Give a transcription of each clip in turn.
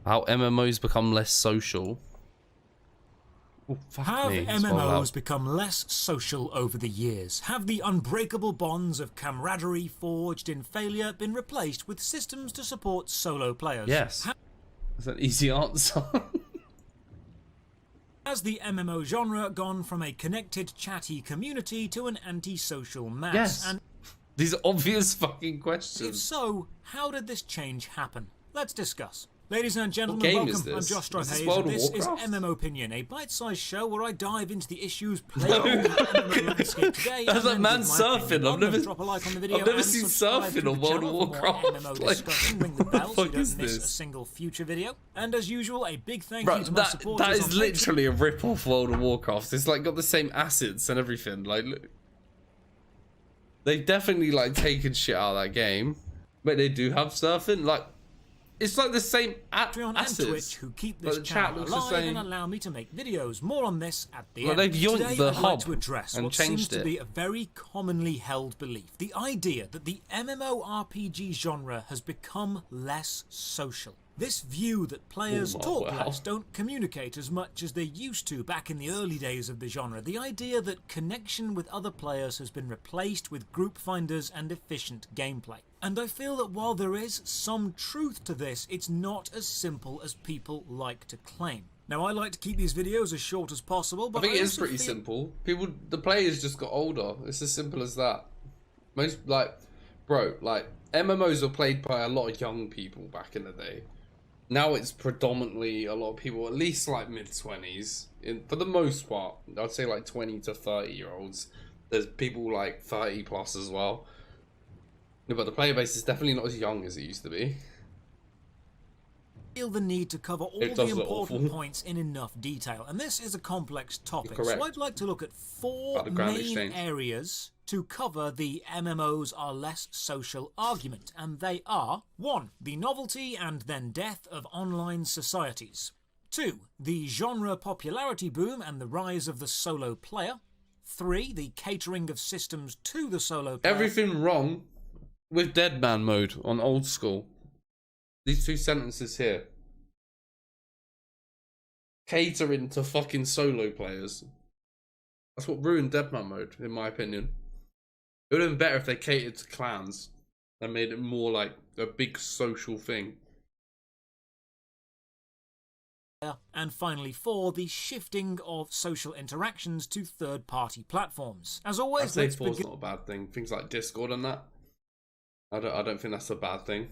How MMOs become less social. Oh, Have MMOs become less social over the years? Have the unbreakable bonds of camaraderie forged in failure been replaced with systems to support solo players? Yes. That's an easy answer. Has the MMO genre gone from a connected, chatty community to an antisocial mass? Yes. And these are obvious fucking questions. if so, how did this change happen? Let's discuss. Ladies and gentlemen, game welcome. is this? I'm Josh Is this Hayes, World and of this is Warcraft? MMO Opinion, a bite-sized show where I dive into the issues plaguing the MMO landscape today. That's like man surfing. I've never, drop a like on the video I've never and seen subscribe surfing to on the World of channel for more Warcraft. MMO Like, discussion. Ring the what the bell so you fuck don't is miss a this? single future video. And as usual, a big thank Bro, you to my supporters that on is Patreon. literally a rip-off World of Warcraft. It's like got the same assets and everything. Like, look. They've definitely like taken shit out of that game, but they do have surfing. Like, it's like the same Patreon assets. and Twitch who keep this Like, the chat channel looks the alive same. and allow me to make videos. More on this at the Well, end. they've yoinked Today the I'd like hub to address and what seems changed to it. be a very commonly held belief. The idea that the MMORPG genre has become less social. This view that players Oh, talk wow. less, don't communicate as much as they used to back in the early days of the genre. The idea that connection with other players has been replaced with group finders and efficient gameplay. And I feel that while there is some truth to this, it's not as simple as people like to claim. Now, I like to keep these videos as short as possible, but I think it is also pretty feel simple. The players just got older. It's as simple as that. Most, like, bro, like, MMOs were played by a lot of young people back in the day. Now it's predominantly a lot of people, at least like mid-20s. For the most part, I'd say like 20 to 30-year-olds. There's people like 30 plus as well. But the player base is definitely not as young as it used to be. Feel the need to cover all It the does look important awful. points in enough detail, and this is a complex topic, Correct. so I'd like to look at four About the Grand main Exchange. areas to cover the MMOs are less social argument, and they are: 1. The novelty and then death of online societies. 2. The genre popularity boom and the rise of the solo player. 3. The catering of systems to the solo player. Everything wrong with Dead Man mode on old school. These two sentences here. Catering to fucking solo players. That's what ruined Dead Man mode, in my opinion. It would have been better if they catered to clans and made it more like a big social thing. And finally, 4. The shifting of social interactions to third-party platforms. As I'd always, say let's 4's begin not a bad thing. Things like Discord and that. I don't think that's a bad thing.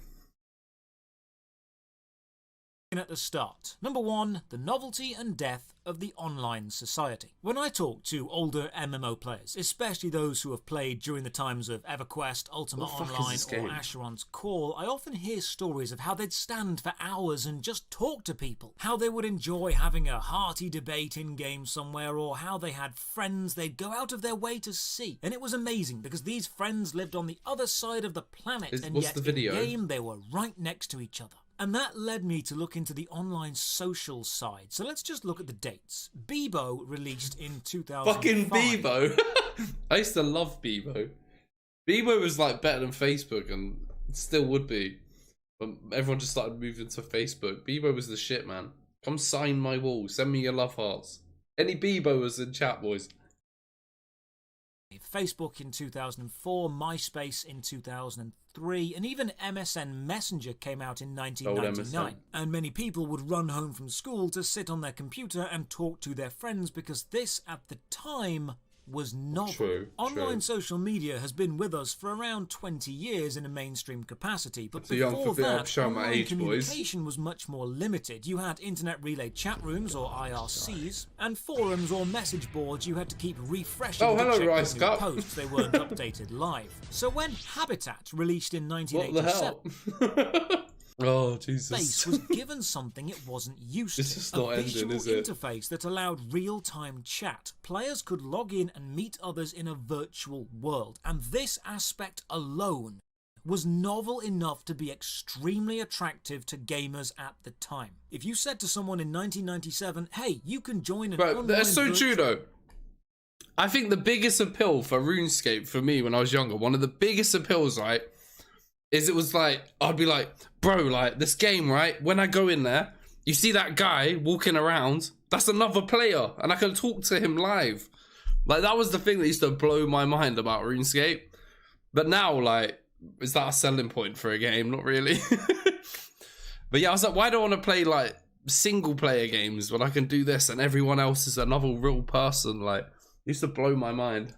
at the start. Number 1, the novelty and death of the online society. When I talk to older MMO players, especially those who have played during the times of EverQuest, Ultima What the fuck is Online, this or game? Asheron's Call, I often hear stories of how they'd stand for hours and just talk to people, how they would enjoy having a hearty debate in-game somewhere, or how they had friends they'd go out of their way to see. And it was amazing, because these friends lived on the other side of the planet, and what's yet the video? in-game they were right next to each other. And that led me to look into the online social side. So let's just look at the dates. Bebo released in 2005. Fucking Bebo. I used to love Bebo. Bebo was like better than Facebook and still would be. But everyone just started moving to Facebook. Bebo was the shit, man. Come sign my wall. Send me your love hearts. Any Beboers in chat, boys. Facebook in 2004, MySpace in 2003, and even MSN Messenger came out in 1999. And many people would run home from school to sit on their computer and talk to their friends because this, at the time, was novel. True. Online social media has been with us for around 20 years in a mainstream capacity, but Too young before for I'm that, showing my online age, boys. communication was much more limited. You had internet relay chat rooms, or IRCs, and forums or message boards you had to keep refreshing Oh, to hello, check Rice new Cup. posts. They weren't updated live. So when Habitat released in What the 1987, hell? Oh, Jesus. Space was given something it wasn't used It's to. just not a ending, visual is it? interface that allowed real-time chat. Players could log in and meet others in a virtual world, and this aspect alone was novel enough to be extremely attractive to gamers at the time. If you said to someone in 1997, hey, you can join an Bro, online that's so virtual... true though. I think the biggest appeal for RuneScape for me when I was younger, one of the biggest appeals, right, is it was like, I'd be like, bro, like this game, right, when I go in there, you see that guy walking around, that's another player, and I can talk to him live. Like, that was the thing that used to blow my mind about RuneScape. But now, like, is that a selling point for a game? Not really. But yeah, I was like, why do I want to play, like, single player games when I can do this and everyone else is another real person? Like, it used to blow my mind.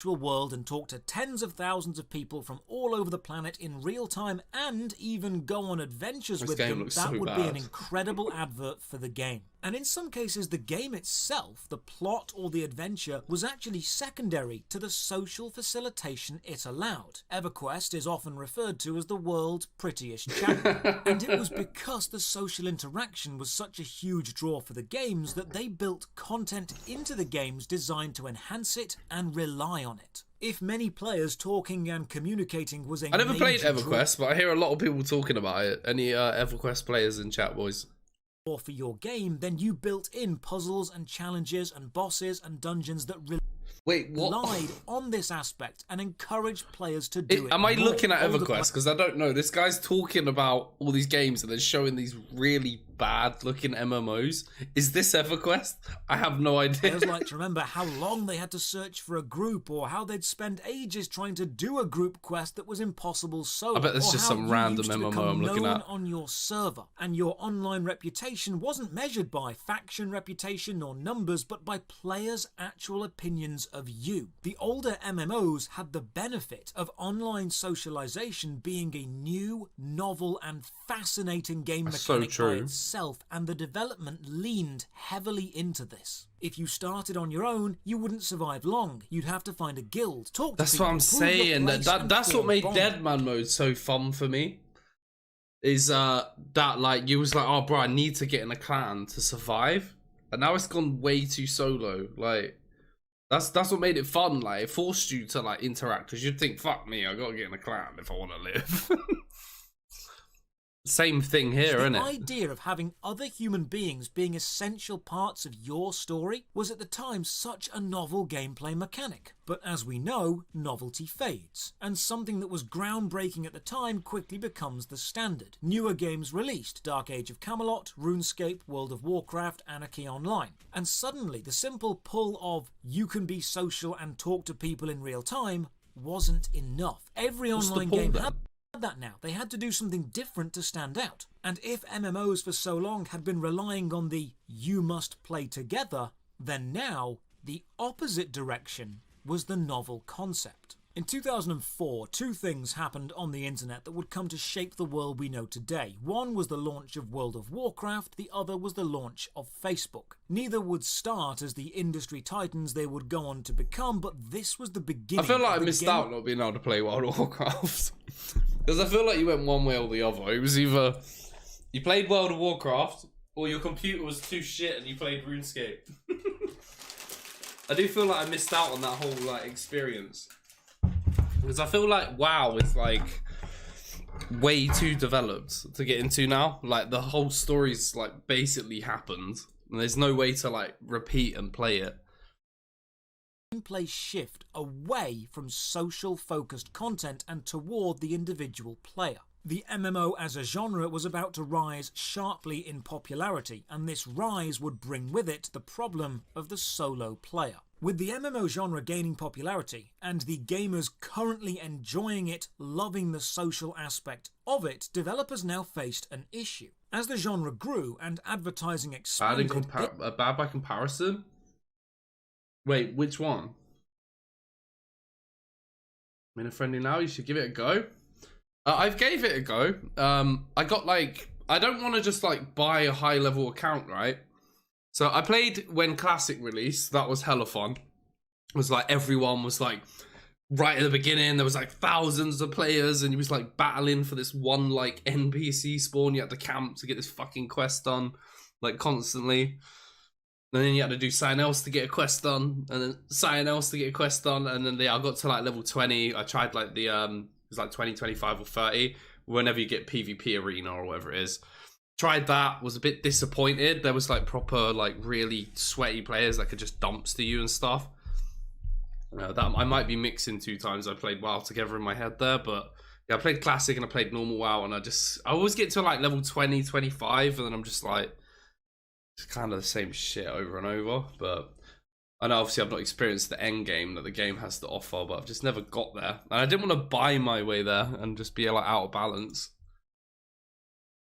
World and talk to tens of thousands of people from all over the planet in real time and even go on adventures with them, that would be an incredible advert for the game. And in some cases, the game itself, the plot or the adventure, was actually secondary to the social facilitation it allowed. EverQuest is often referred to as the world's prettiest channel. And it was because the social interaction was such a huge draw for the games that they built content into the games designed to enhance it and rely on it. If many players talking and communicating was a I never played EverQuest, but I hear a lot of people talking about it. Any EverQuest players in chat, boys? For your game, then you built in puzzles and challenges and bosses and dungeons that relied on this aspect and encouraged players to do it. Am I looking at EverQuest? Because I don't know. This guy's talking about all these games and then showing these really bad looking MMOs. Is this EverQuest? I have no idea. Players like to remember how long they had to search for a group, or how they'd spend ages trying to do a group quest that was impossible solo. I bet there's just some random MMO I'm looking at. On your server, and your online reputation wasn't measured by faction reputation or numbers, but by players' actual opinions of you. The older MMOs had the benefit of online socialization being a new, novel, and fascinating game mechanic by itself, and the development leaned heavily into this. If you started on your own, you wouldn't survive long. You'd have to find a guild, talk to That's people, what I'm saying. That's what made Deadman mode so fun for me. Is that like you was like, oh bro, I need to get in a clan to survive, and now it's gone way too solo. Like that's what made it fun. Like it forced you to like interact, because you'd think, fuck me, I gotta get in a clan if I want to live. Same thing here, isn't it? The idea of having other human beings being essential parts of your story was at the time such a novel gameplay mechanic. But as we know, novelty fades, and something that was groundbreaking at the time quickly becomes the standard. Newer games released: Dark Age of Camelot, RuneScape, World of Warcraft, Anarchy Online. And suddenly the simple pull of you can be social and talk to people in real time wasn't enough. Every online game had that now. They had to do something different to stand out. And if MMOs for so long had been relying on the you must play together, then now the opposite direction was the novel concept. In 2004, two things happened on the internet that would come to shape the world we know today. One was the launch of World of Warcraft, the other was the launch of Facebook. Neither would start as the industry titans they would go on to become, but this was the beginning. I feel like I missed out not being able to play World of Warcraft. Because I feel like you went one way or the other. It was either you played World of Warcraft, or your computer was too shit and you played RuneScape. I do feel like I missed out on that whole like experience. Because I feel like WoW is like way too developed to get into now. Like the whole story's like basically happened, and there's no way to like repeat and play it. Gameplay shift away from social focused content and toward the individual player. The MMO as a genre was about to rise sharply in popularity, and this rise would bring with it the problem of the solo player. With the MMO genre gaining popularity, and the gamers currently enjoying it, loving the social aspect of it, developers now faced an issue. As the genre grew and advertising expanded... Bad by comparison? Wait, which one? I'm in a friendly now, you should give it a go. I've gave it a go. I got like... I don't want to just like buy a high level account, right? So I played when Classic released. That was hella fun. It was like everyone was like right at the beginning. There was like thousands of players, and you was like battling for this one like NPC spawn. You had to camp to get this fucking quest done, like constantly. And then you had to do something else to get a quest done, and then something else to get a quest done. And then I got to like level 20. I tried like the it was like 20, 25, or 30. Whenever you get PvP arena or whatever it is. Tried that, was a bit disappointed. There was like proper like really sweaty players that could just dumpster you and stuff. That I might be mixing two times I played WoW together in my head there, but Yeah, I played classic and I played normal WoW, and I always get to like level 20, 25, and then I'm just like, it's kind of the same shit over and over. But I know obviously I've not experienced the end game that the game has to offer, but I've just never got there. And I didn't want to buy my way there and just be like out of balance.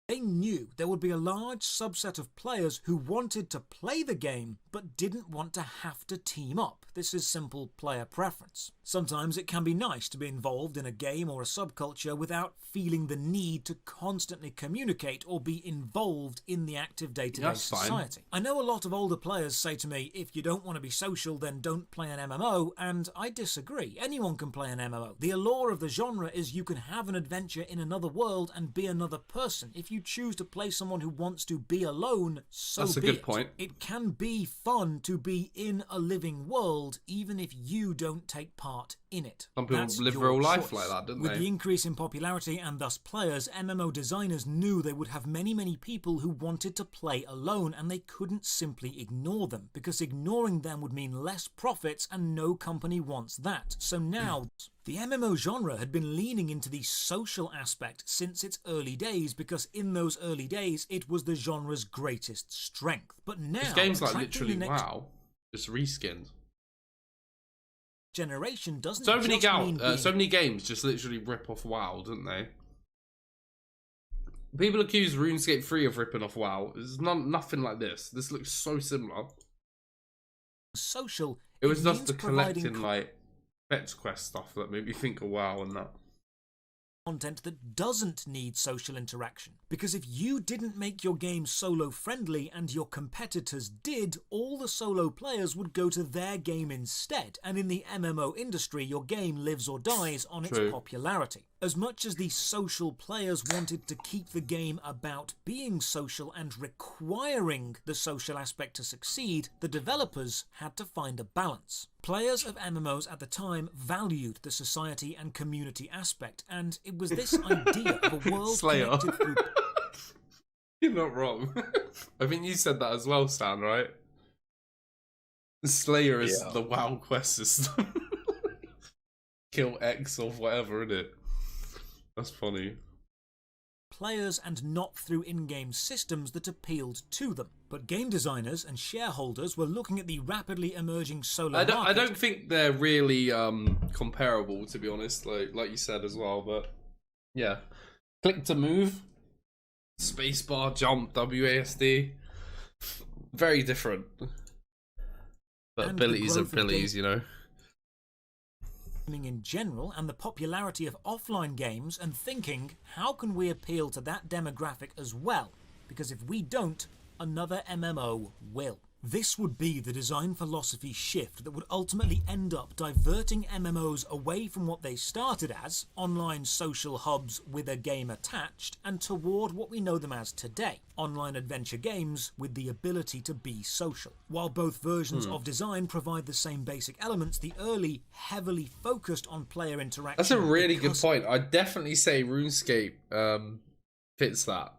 They knew there would be a large subset of players who wanted to play the game but didn't want to have to team up. This is simple player preference. Sometimes it can be nice to be involved in a game or a subculture without feeling the need to constantly communicate or be involved in the active day-to-day society. I know a lot of older players say to me, if you don't want to be social, then don't play an MMO, and I disagree. Anyone can play an MMO. The allure of the genre is you can have an adventure in another world and be another person. If you choose to play someone who wants to be alone, so that's a be good it. point. It can be fun to be in a living world, even if you don't take part in it. Some people live real life like that, don't they? With the increase in popularity and thus players, MMO designers knew they would have many people who wanted to play alone, and they couldn't simply ignore them, because ignoring them would mean less profits, and no company wants that. So now, the MMO genre had been leaning into the social aspect since its early days, because in those early days it was the genre's greatest strength. But now, this game's like literally WoW, just reskinned. Generation doesn't so many just many games just literally rip off WoW, don't they? People accuse RuneScape 3 of ripping off WoW. It's nothing like this. This looks so similar. Social. It was just the collecting like fetch quest stuff that made me think of WoW and that. Content that doesn't need social interaction. Because if you didn't make your game solo friendly and your competitors did, all the solo players would go to their game instead, and in the MMO industry your game lives or dies on its popularity. As much as the social players wanted to keep the game about being social and requiring the social aspect to succeed, the developers had to find a balance. Players of MMOs at the time valued the society and community aspect, and it was this idea of a world connected through... You're not wrong. I think you said that as well, Stan, right? Slayer is the WoW quest system. Kill X or whatever, innit? That's funny. Players and not through in-game systems that appealed to them. But game designers and shareholders were looking at the rapidly emerging solo market. I don't think they're really comparable, to be honest, like you said as well, but yeah. Click to move, spacebar, jump, WASD. Very different. But abilities are abilities, you know. In general, and the popularity of offline games, and thinking, how can we appeal to that demographic as well? Because if we don't, another MMO will. This would be the design philosophy shift that would ultimately end up diverting MMOs away from what they started as, online social hubs with a game attached, and toward what we know them as today, online adventure games with the ability to be social. While both versions of design provide the same basic elements, the early heavily focused on player interaction. That's a really good point. I'd definitely say RuneScape fits that.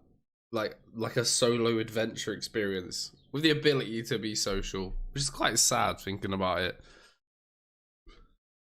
Like a solo adventure experience with the ability to be social, which is quite sad thinking about it.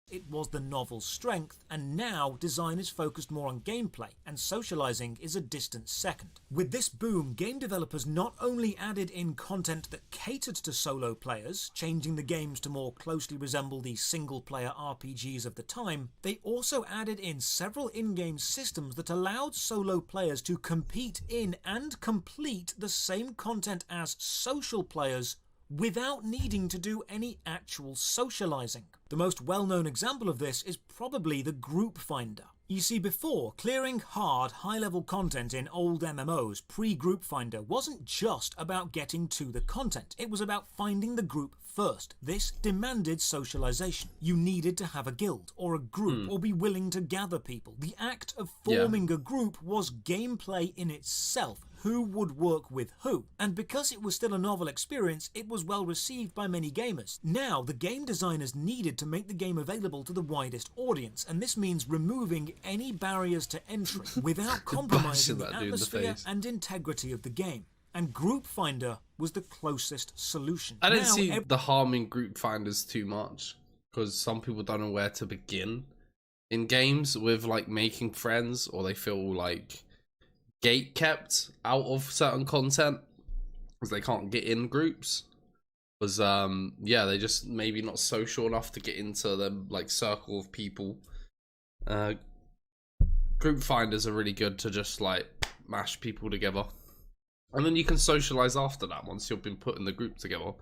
It was the novel's strength, and now design is focused more on gameplay, and socializing is a distant second. With this boom, game developers not only added in content that catered to solo players, changing the games to more closely resemble the single-player RPGs of the time, they also added in several in-game systems that allowed solo players to compete in and complete the same content as social players without needing to do any actual socializing. The most well-known example of this is probably the Group Finder. You see, before, clearing hard, high-level content in old MMOs pre-Group Finder wasn't just about getting to the content, it was about finding the group first. This demanded socialization. You needed to have a guild, or a group, or be willing to gather people. The act of forming a group was gameplay in itself. Who would work with who? And because it was still a novel experience, it was well received by many gamers. Now, the game designers needed to make the game available to the widest audience, and this means removing any barriers to entry without compromising the atmosphere and integrity of the game. And Group Finder was the closest solution. I don't see the harm in Group Finders too much, because some people don't know where to begin in games with like making friends, or they feel like gate kept out of certain content because they can't get in groups. Was yeah, they just maybe not social enough to get into the like circle of people. Group finders are really good to just like mash people together, and then you can socialize after that once you've been put in the group together.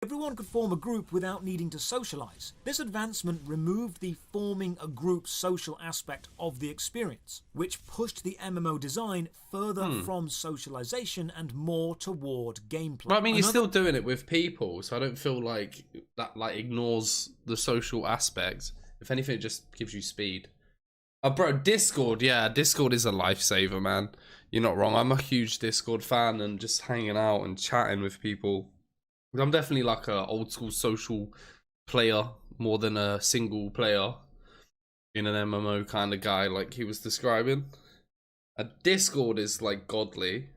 Everyone could form a group without needing to socialize. This advancement removed the forming a group social aspect of the experience, which pushed the MMO design further from socialization and more toward gameplay. But I mean, you're still doing it with people, so I don't feel like that like ignores the social aspect. If anything, it just gives you speed. Bro, Discord, yeah, Discord is a lifesaver, man. You're not wrong. I'm a huge Discord fan, and just hanging out and chatting with people. I'm definitely like a old school social player more than a single player in an MMO kind of guy like he was describing. A Discord is like godly.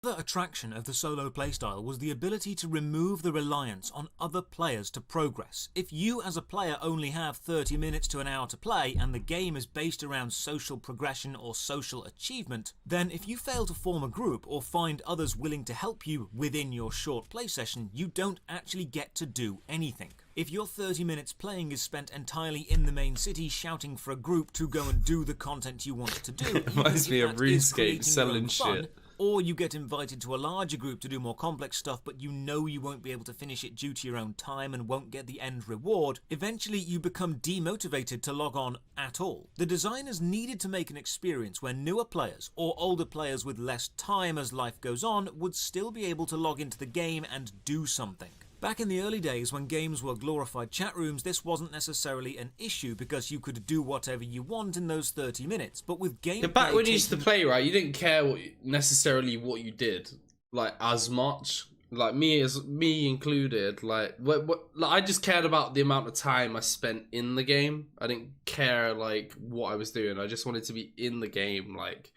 The attraction of the solo playstyle was the ability to remove the reliance on other players to progress. If you as a player only have 30 minutes to an hour to play and the game is based around social progression or social achievement, then if you fail to form a group or find others willing to help you within your short play session, you don't actually get to do anything. If your 30 minutes playing is spent entirely in the main city shouting for a group to go and do the content you want to do, It reminds me of RuneScape selling shit. Or you get invited to a larger group to do more complex stuff, but you know you won't be able to finish it due to your own time and won't get the end reward, eventually you become demotivated to log on at all. The designers needed to make an experience where newer players, or older players with less time as life goes on, would still be able to log into the game and do something. Back in the early days when games were glorified chat rooms, this wasn't necessarily an issue because you could do whatever you want in those 30 minutes. But with gameplay, back when you used to play, right, you didn't care necessarily what you did, like, as much. Like, me included, like, like, I just cared about the amount of time I spent in the game. I didn't care, like, what I was doing. I just wanted to be in the game, like,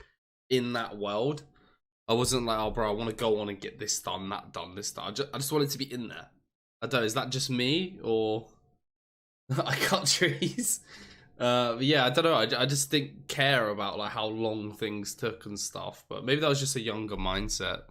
in that world. I wasn't like, oh, bro, I want to go on and get this done, that done, this done. I just wanted to be in there. I don't know, is that just me, or I cut trees? But yeah, I don't know. I just didn't care about like how long things took and stuff. But maybe that was just a younger mindset.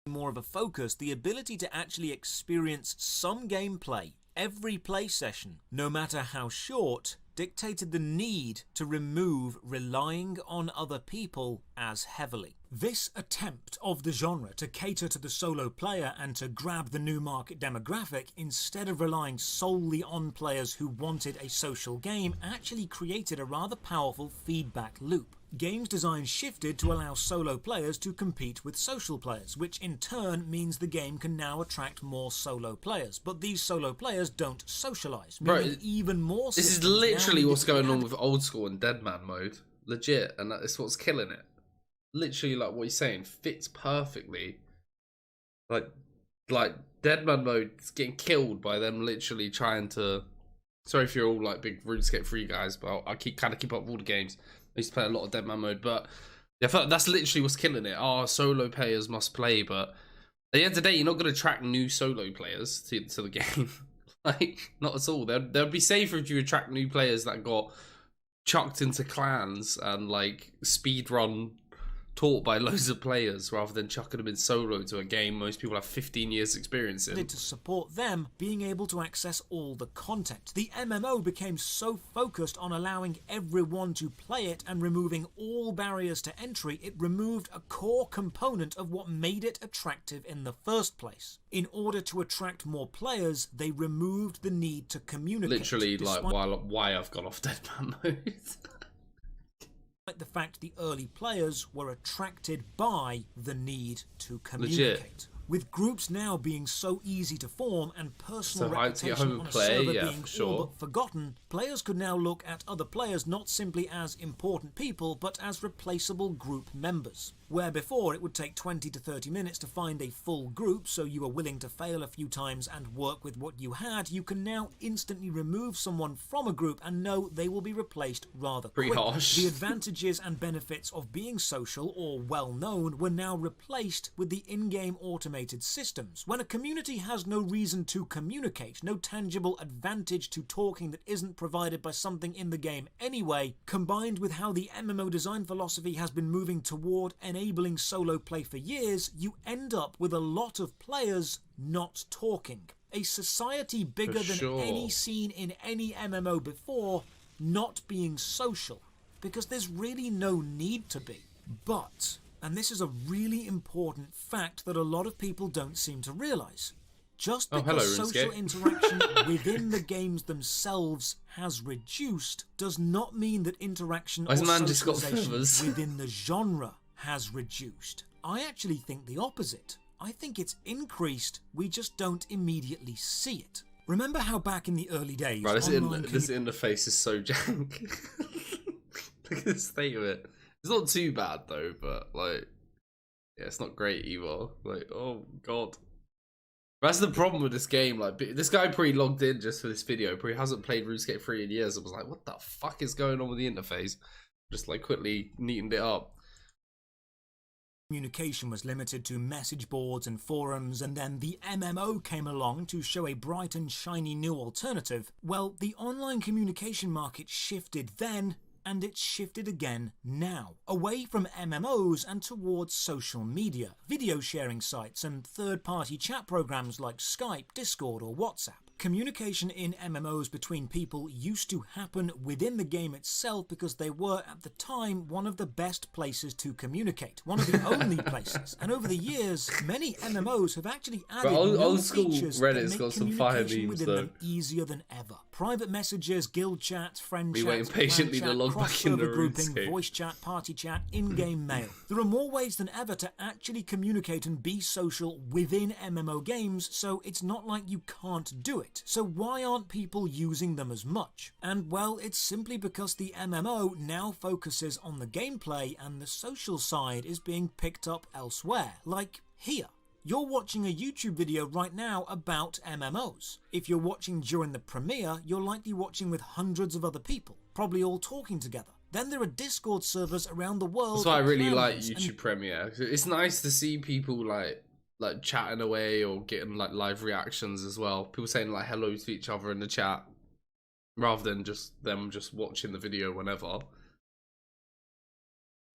More of a focus, the ability to actually experience some gameplay every play session, no matter how short, dictated the need to remove relying on other people as heavily. This attempt of the genre to cater to the solo player and to grab the new market demographic instead of relying solely on players who wanted a social game actually created a rather powerful feedback loop. Games design shifted to allow solo players to compete with social players, which in turn means the game can now attract more solo players. But these solo players don't socialize, meaning even more. This is literally what's going on with old school and deadman mode, legit, and that's what's killing it. Literally, like what you're saying, fits perfectly. Like deadman mode is getting killed by them literally trying to. Sorry if you're all like big RuneScape 3 guys, but I keep up with all the games. I used to play a lot of deadman mode, but yeah, I feel like that's literally what's killing it. Oh, solo players must play, but at the end of the day, you're not going to attract new solo players to the game. Like, not at all. They'd be safer if you attract new players that got chucked into clans and like speedrun taught by loads of players rather than chucking them in solo to a game most people have 15 years experience in. To support them being able to access all the content. The MMO became so focused on allowing everyone to play it and removing all barriers to entry, it removed a core component of what made it attractive in the first place. In order to attract more players, they removed the need to communicate. Literally, like, why I've gone off deadman mode. The fact the early players were attracted by the need to communicate. Legit. With groups now being so easy to form and personal so reputation on a play, server yeah, being for sure. all but forgotten, players could now look at other players not simply as important people, but as replaceable group members. Where before it would take 20 to 30 minutes to find a full group, so you were willing to fail a few times and work with what you had, you can now instantly remove someone from a group and know they will be replaced rather quickly. The advantages and benefits of being social or well known were now replaced with the in-game automated systems. When a community has no reason to communicate, no tangible advantage to talking that isn't provided by something in the game anyway, combined with how the MMO design philosophy has been moving toward enabling solo play for years, you end up with a lot of players not talking. A society bigger than any seen in any MMO before not being social, because there's really no need to be. But, and this is a really important fact that a lot of people don't seem to realise, just because social interaction within the games themselves has reduced does not mean that interaction or socialization within the genre has reduced. I actually think the opposite. I think it's increased, we just don't immediately see it. Remember how back in the early days... Right, this interface is so jank. Look at the state of it. It's not too bad though, but like... yeah, it's not great either. Like, oh god. That's the problem with this game. Like, this guy probably logged in just for this video, probably hasn't played RuneScape 3 in years and was like, what the fuck is going on with the interface? Just like quickly neatened it up. Communication was limited to message boards and forums, and then the MMO came along to show a bright and shiny new alternative. Well, the online communication market shifted then, and it's shifted again now, away from MMOs and towards social media, video sharing sites and third-party chat programs like Skype, Discord or WhatsApp. Communication in MMOs between people used to happen within the game itself because they were, at the time, one of the best places to communicate, one of the only places. And over the years, many MMOs have actually added new features that make communication within them easier than ever. Private messages, guild chats, friend chats, waiting patiently to log back in the grouping, voice chat, party chat, in-game mail. There are more ways than ever to actually communicate and be social within MMO games, so it's not like you can't do it. So why aren't people using them as much? And well, it's simply because the MMO now focuses on the gameplay and the social side is being picked up elsewhere, like here. You're watching a YouTube video right now about MMOs. If you're watching during the premiere, you're likely watching with hundreds of other people, probably all talking together. Then there are Discord servers around the world. That's why I really like YouTube Premiere. It's nice to see people like chatting away or getting like live reactions as well. People saying like hello to each other in the chat rather than just them just watching the video whenever.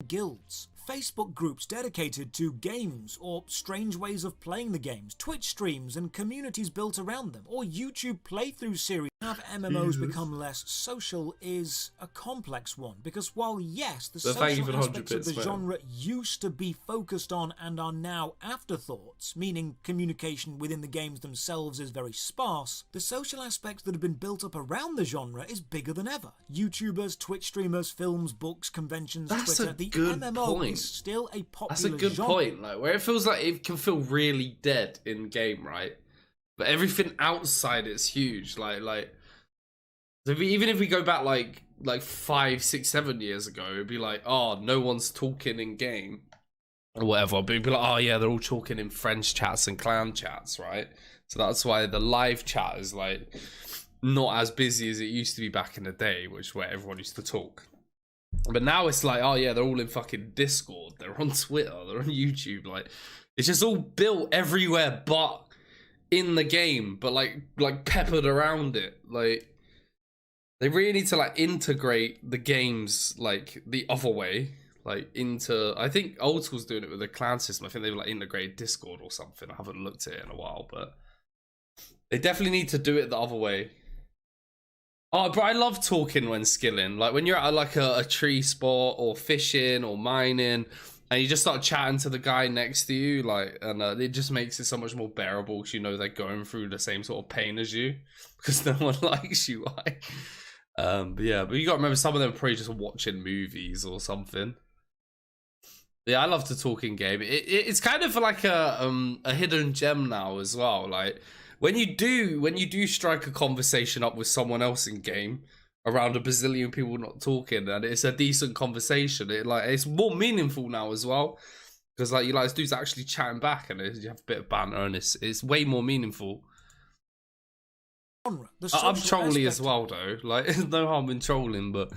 Guilds, Facebook groups dedicated to games or strange ways of playing the games, Twitch streams and communities built around them, or YouTube playthrough series. Have MMOs become less social is a complex one, because while yes, the social aspects of the genre used to be focused on and are now afterthoughts, meaning communication within the games themselves is very sparse, the social aspects that have been built up around the genre is bigger than ever. YouTubers, Twitch streamers, films, books, conventions, Twitter, the MMO is still a popular genre. That's a good point, like where it feels like it can feel really dead in game, right? But everything outside it's huge. Like even if we go back like 5, 6, 7 years ago, it'd be like, oh, no one's talking in game or whatever. But it'd be like, oh yeah, they're all talking in friends chats and clan chats, right? So that's why the live chat is like not as busy as it used to be back in the day, which is where everyone used to talk. But now it's like, oh yeah, they're all in fucking Discord, they're on Twitter, they're on YouTube. Like it's just all built everywhere but in the game, but like peppered around it. Like they really need to like integrate the games like the other way, like into, I think Old School's doing it with the clan system. I think they've like integrated Discord or something. I haven't looked at it in a while, but they definitely need to do it the other way. Oh, but I love talking when skilling. Like when you're at like a tree spot or fishing or mining, and you just start chatting to the guy next to you, like, and it just makes it so much more bearable because you know they're going through the same sort of pain as you because no one likes you. Right? But yeah, but you got to remember some of them are probably just watching movies or something. Yeah, I love to talk in game. It's kind of like a hidden gem now as well. Like when you do strike a conversation up with someone else in game, around a bazillion people not talking, and it's a decent conversation, it's more meaningful now as well. because like you like this dude's actually chatting back, and you have a bit of banter, and it's way more meaningful. I'm trolly as well though. Like there's no harm in trolling, but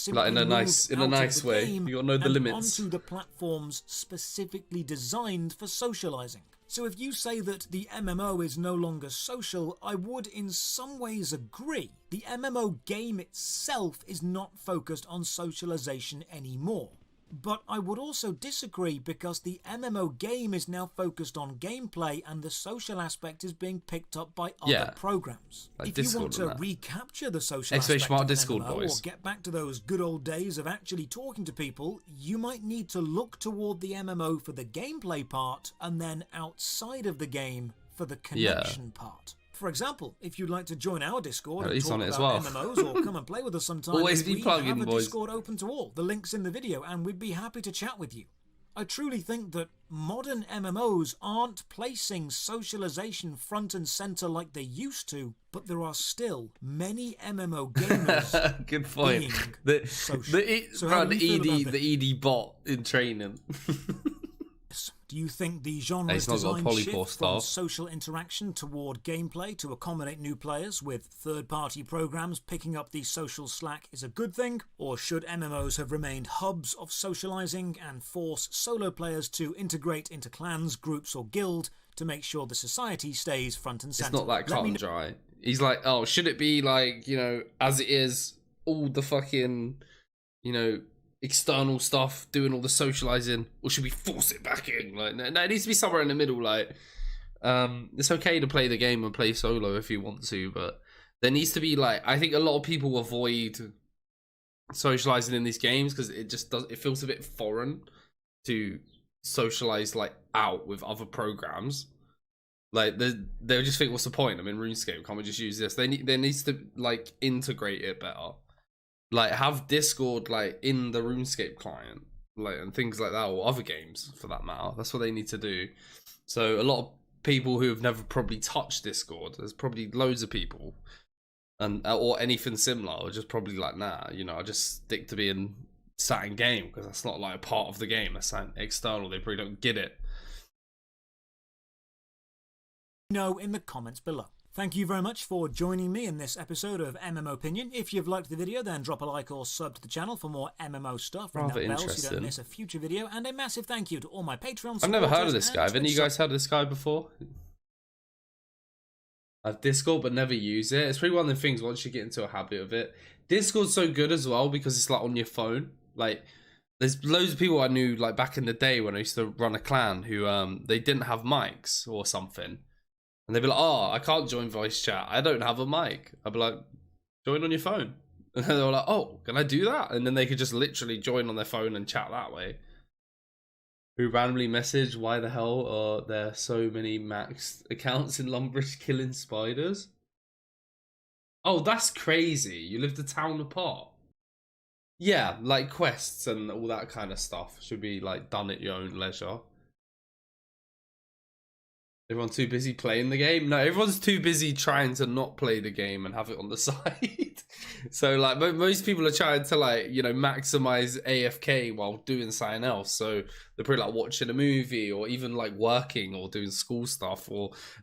like in a nice way. You gotta know the limits. Onto the platforms specifically designed for socializing. So if you say that the MMO is no longer social, I would in some ways agree. The MMO game itself is not focused on socialization anymore. But I would also disagree because the MMO game is now focused on gameplay and the social aspect is being picked up by other programs. Like if Discord you want to recapture the social aspect of Discord MMO boys. or get back to those good old days of actually talking to people, you might need to look toward the MMO for the gameplay part and then outside of the game for the connection part. For example, if you'd like to join our Discord and talk about MMOs or come and play with us sometime, Always be plugging, we have a boys. Discord open to all. The link's in the video and we'd be happy to chat with you. I truly think that modern MMOs aren't placing socialization front and center like they used to, but there are still many MMO gamers good point. Being social. The ED bot in training. Do you think the genre's design shift from social interaction toward gameplay to accommodate new players with third-party programs picking up the social slack is a good thing? Or should MMOs have remained hubs of socializing and force solo players to integrate into clans, groups or guild to make sure the society stays front and center? It's not that cut and dry. He's like, oh, should it be like, you know, as it is, all the fucking, you know, external stuff, doing all the socializing, or should we force it back in? Like, no, it needs to be somewhere in the middle. Like, it's okay to play the game and play solo if you want to, but there needs to be like, I think a lot of people avoid socializing in these games because it just does. It feels a bit foreign to socialize like out with other programs. Like they'll just think, what's the point? I'm in RuneScape. Can't we just use this? There needs to like integrate it better. Like have Discord like in the RuneScape client, like and things like that, or other games for that matter. That's what they need to do. So a lot of people who have never probably touched Discord, there's probably loads of people, and or anything similar, or just probably like, nah, you know, I just stick to being sat in game because that's not like a part of the game. That's external. They probably don't get it. Know in the comments below. Thank you very much for joining me in this episode of MMO Opinion. If you've liked the video, then drop a like or sub to the channel for more MMO stuff. Ring that bell so you don't miss a future video. And a massive thank you to all my Patreon supporters. I've never heard of this guy. Have any of you guys heard of this guy before? I've Discord but never use it. It's pretty one of the things once you get into a habit of it. Discord's so good as well because it's like on your phone. Like there's loads of people I knew like back in the day when I used to run a clan who they didn't have mics or something. And they'd be like, oh, I can't join voice chat. I don't have a mic. I'd be like, join on your phone. And then they were like, oh, can I do that? And then they could just literally join on their phone and chat that way. Who randomly messaged, why the hell are there so many maxed accounts in Lumbridge killing spiders? Oh, that's crazy. You live the town apart. Yeah, like quests and all that kind of stuff should be like done at your own leisure. Everyone's too busy playing the game? No, everyone's too busy trying to not play the game and have it on the side. So, like, most people are trying to, like, you know, maximize AFK while doing something else. So, they're probably, like, watching a movie or even, like, working or doing school stuff.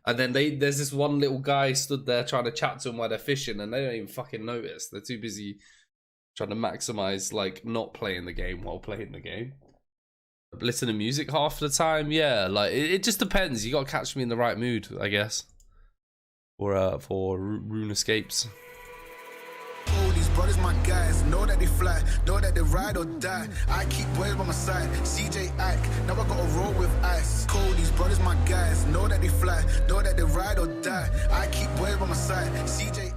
And then there's this one little guy stood there trying to chat to them while they're fishing and they don't even fucking notice. They're too busy trying to maximize, like, not playing the game while playing the game. Listen to music half the time, yeah. Like it just depends. You gotta catch me in the right mood, I guess. For Rune Escapes. Oh, these brothers, my guys, know that they fly, know that they ride or die. I keep boys by my side, CJ Ike, now I gotta roll with ice. Cold, these brothers, my guys, know that they fly, know that they ride or die. I keep boys by my side, CJ